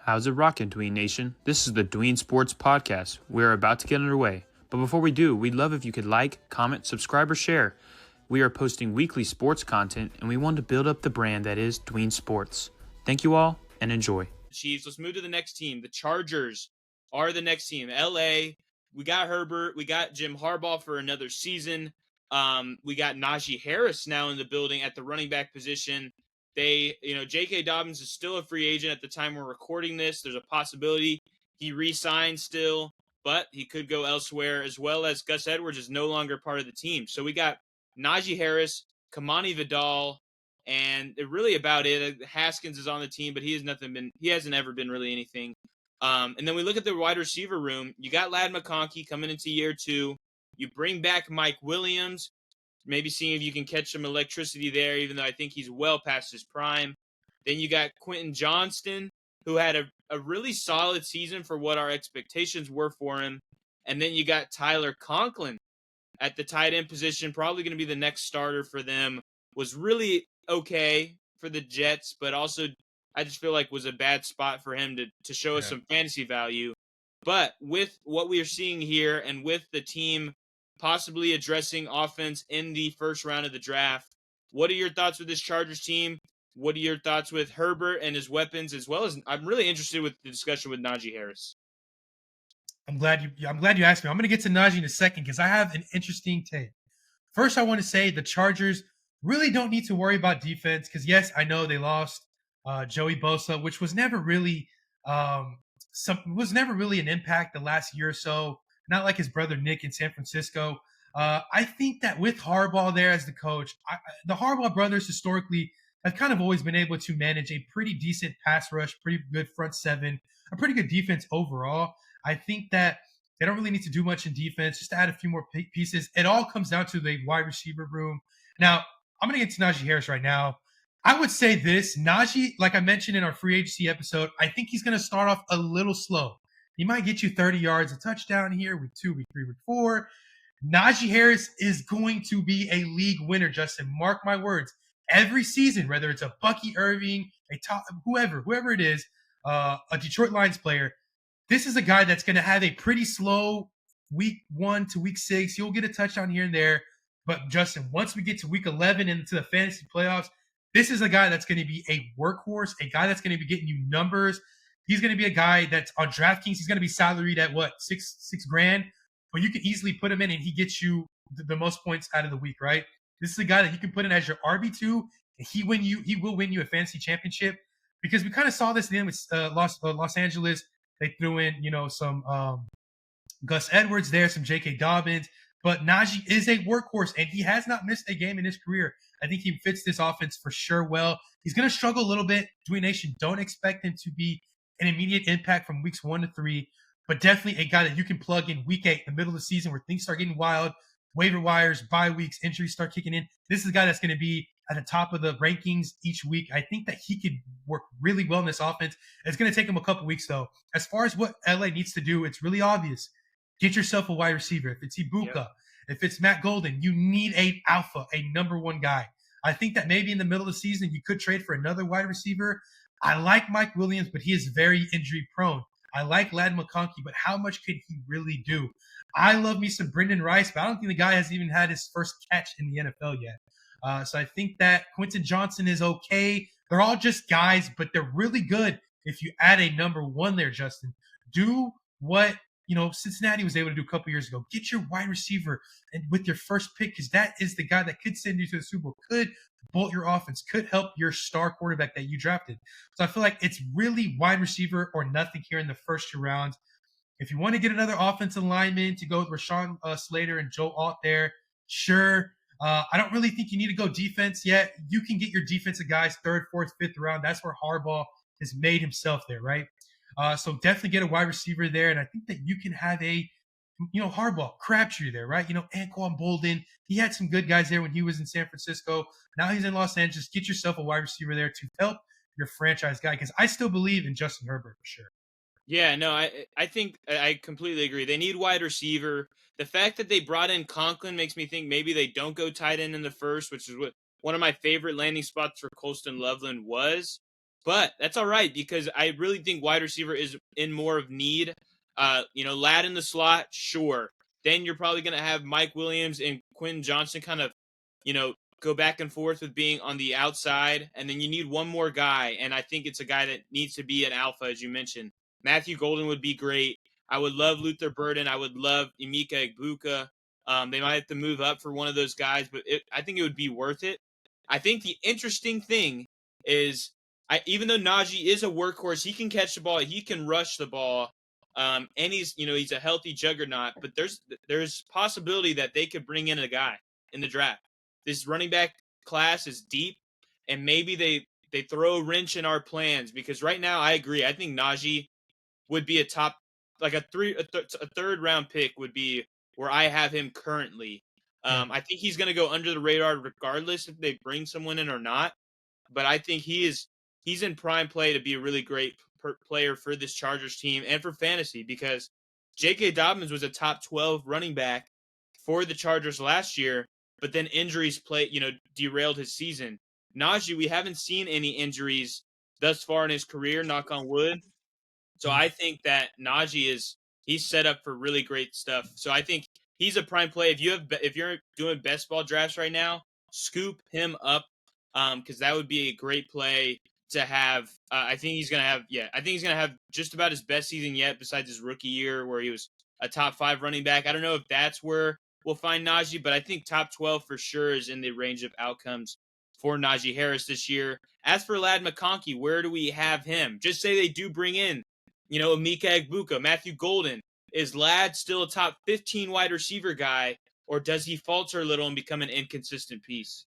How's it rockin', Dween Nation? This is the Dween Sports Podcast. We're about to get underway. But before we do, we'd love if you could like, comment, subscribe, or share. We are posting weekly sports content, and we want to build up the brand that is Dween Sports. Thank you all, and enjoy. Chiefs. Let's move to the next team. The Chargers are the next team. LA, we got Herbert. We got Jim Harbaugh for another season. We got Najee Harris now in the building at the running back position. J.K. Dobbins is still a free agent at the time we're recording this. There's a possibility he re-signs still, but he could go elsewhere, as well as Gus Edwards is no longer part of the team. So we got Najee Harris, Kamani Vidal, and really about it. Haskins is on the team, but he hasn't ever been really anything. And then we look at the wide receiver room. You got Ladd McConkey coming into year 2. You bring back Mike Williams, maybe seeing if you can catch some electricity there, even though I think he's well past his prime. Then you got Quentin Johnston, who had a really solid season for what our expectations were for him. And then you got Tyler Conklin at the tight end position, probably going to be the next starter for them. Was really okay for the Jets, but also I just feel like was a bad spot for him to show us some fantasy value. But with what we are seeing here and with the team possibly addressing offense in the first round of the draft, what are your thoughts with this Chargers team? What are your thoughts with Herbert and his weapons, as well as I'm really interested with the discussion with Najee Harris. I'm glad you asked me. I'm going to get to Najee in a second because I have an interesting take. First, I want to say the Chargers really don't need to worry about defense because, yes, I know they lost Joey Bosa, which was never really an impact the last year or so. Not like his brother Nick in San Francisco. I think that with Harbaugh there as the coach, the Harbaugh brothers historically have kind of always been able to manage a pretty decent pass rush, pretty good front seven, a pretty good defense overall. I think that they don't really need to do much in defense, just to add a few more pieces. It all comes down to the wide receiver room. Now, I'm going to get to Najee Harris right now. I would say this, Najee, like I mentioned in our free agency episode, I think he's going to start off a little slow. He might get you 30 yards, a touchdown here, week 2, week 3, week 4. Najee Harris is going to be a league winner, Justin. Mark my words. Every season, whether it's a Bucky Irving, whoever it is, a Detroit Lions player, this is a guy that's going to have a pretty slow week 1 to week 6. You'll get a touchdown here and there. But, Justin, once we get to week 11 and into the fantasy playoffs, this is a guy that's going to be a workhorse, a guy that's going to be getting you numbers. He's going to be a guy that's on DraftKings. He's going to be salaried at six grand, but you can easily put him in and he gets you the most points out of the week, right? This is a guy that you can put in as your RB2, and he will win you a fantasy championship, because we kind of saw this in with Los Angeles. They threw in, some Gus Edwards there, some J.K. Dobbins, but Najee is a workhorse, and he has not missed a game in his career. I think he fits this offense for sure well. He's going to struggle a little bit. Dween Nation, don't expect him to be an immediate impact from weeks 1 to 3, but definitely a guy that you can plug in week 8, the middle of the season where things start getting wild, waiver wires, bye weeks, injuries start kicking in. This is a guy that's going to be at the top of the rankings each week. I think that he could work really well in this offense. It's going to take him a couple weeks, though. As far as what LA needs to do, it's really obvious. Get yourself a wide receiver. If it's Ibuka, if it's Matt Golden, you need a alpha, a number 1 guy. I think that maybe in the middle of the season, you could trade for another wide receiver. I like Mike Williams, but he is very injury prone. I like Ladd McConkey, but how much could he really do? I love me some Brendan Rice, but I don't think the guy has even had his first catch in the NFL yet. So I think that Quentin Johnston is okay. They're all just guys, but they're really good if you add a number 1 there, Justin. Do what Cincinnati was able to do a couple years ago. Get your wide receiver and with your first pick, because that is the guy that could send you to the Super Bowl, could bolt your offense, could help your star quarterback that you drafted. So I feel like it's really wide receiver or nothing here in the first 2 rounds. If you want to get another offensive lineman to go with Rashawn Slater and Joe Alt there, sure. I don't really think you need to go defense yet. You can get your defensive guys 3rd, 4th, 5th round. That's where Harbaugh has made himself there, right? So definitely get a wide receiver there. And I think that you can have a, Harbaugh, Crabtree there, right? Anquan Bolden. He had some good guys there when he was in San Francisco. Now he's in Los Angeles. Get yourself a wide receiver there to help your franchise guy, because I still believe in Justin Herbert for sure. Yeah, no, I think I completely agree. They need wide receiver. The fact that they brought in Conklin makes me think maybe they don't go tight end in the first, which is what one of my favorite landing spots for Colston Loveland was. But that's all right because I really think wide receiver is in more of need. Lad in the slot, sure. Then you're probably going to have Mike Williams and Quinn Johnson kind of, go back and forth with being on the outside. And then you need one more guy. And I think it's a guy that needs to be an alpha, as you mentioned. Matthew Golden would be great. I would love Luther Burden. I would love Emeka Egbuka. They might have to move up for one of those guys, but I think it would be worth it. I think the interesting thing is even though Najee is a workhorse, he can catch the ball, he can rush the ball, and he's a healthy juggernaut. But there's possibility that they could bring in a guy in the draft. This running back class is deep, and maybe they throw a wrench in our plans because right now I agree. I think Najee would be a top like a third round pick would be where I have him currently. I think he's going to go under the radar regardless if they bring someone in or not. But I think he's in prime play to be a really great player for this Chargers team and for fantasy because J.K. Dobbins was a top 12 running back for the Chargers last year, but then injuries derailed his season. Najee, we haven't seen any injuries thus far in his career, knock on wood. So I think that Najee he's set up for really great stuff. So I think he's a prime play. If you're doing best ball drafts right now, scoop him up because that would be a great play to have. I think he's gonna have just about his best season yet, besides his rookie year where he was a top 5 running back. I don't know if that's where we'll find Najee, but I think top 12 for sure is in the range of outcomes for Najee Harris this year. As for Ladd McConkey, where do we have him? Just say they do bring in, Emeka Egbuka, Matthew Golden. Is Ladd still a top 15 wide receiver guy, or does he falter a little and become an inconsistent piece?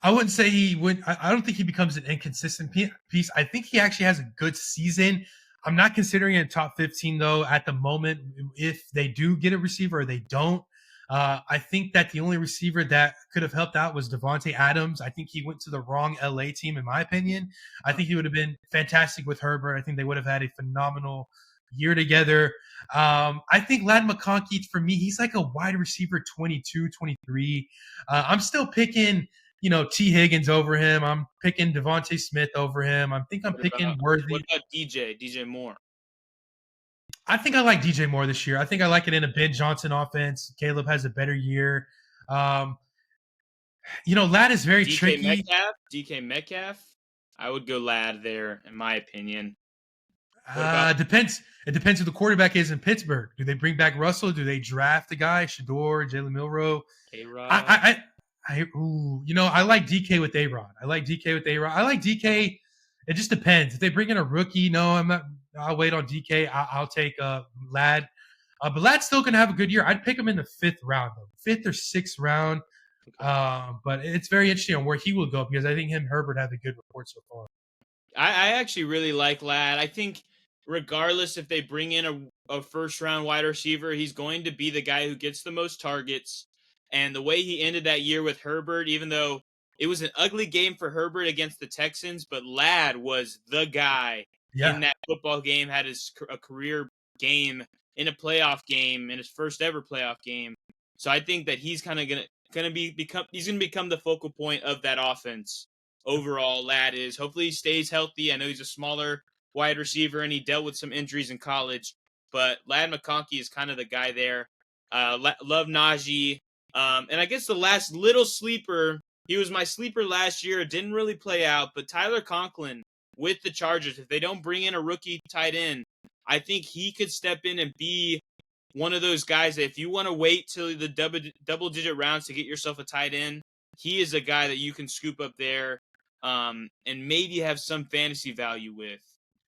I wouldn't say he would. I don't think he becomes an inconsistent piece. I think he actually has a good season. I'm not considering it top 15 though at the moment. If they do get a receiver or they don't, I think that the only receiver that could have helped out was Devontae Adams. I think he went to the wrong LA team, in my opinion. I think he would have been fantastic with Herbert. I think they would have had a phenomenal year together. I think Ladd McConkey, for me, he's like a wide receiver 22, 23. I'm still picking T. Higgins over him. I'm picking Devontae Smith over him. I'm picking Worthy. What about DJ Moore? I think I like DJ Moore this year. I think I like it in a Ben Johnson offense. Caleb has a better year. Ladd is very tricky. DK Metcalf. I would go Ladd there, in my opinion. Depends. It depends who the quarterback is in Pittsburgh. Do they bring back Russell? Do they draft a guy, Shador, Jalen Milroe? A-Rod. I like DK with A-Rod. I like DK. It just depends. If they bring in a rookie, no, I'm not. I'll wait on DK. I'll take Ladd. But Ladd's still going to have a good year. I'd pick him in the 5th round, though. 5th or 6th round. Okay. But it's very interesting on where he will go because I think him and Herbert have a good report so far. I actually really like Ladd. I think regardless if they bring in a first-round wide receiver, he's going to be the guy who gets the most targets. And the way he ended that year with Herbert, even though it was an ugly game for Herbert against the Texans, but Ladd was the guy in that football game, had a career game in a playoff game, in his first ever playoff game. So I think that he's kind of gonna become the focal point of that offense. Overall, Ladd is. Hopefully he stays healthy. I know he's a smaller wide receiver and he dealt with some injuries in college, but Ladd McConkey is kind of the guy there. Love Najee. And I guess the last little sleeper, he was my sleeper last year. It didn't really play out, but Tyler Conklin with the Chargers, if they don't bring in a rookie tight end, I think he could step in and be one of those guys that if you want to wait till the double-digit rounds to get yourself a tight end, he is a guy that you can scoop up there and maybe have some fantasy value with.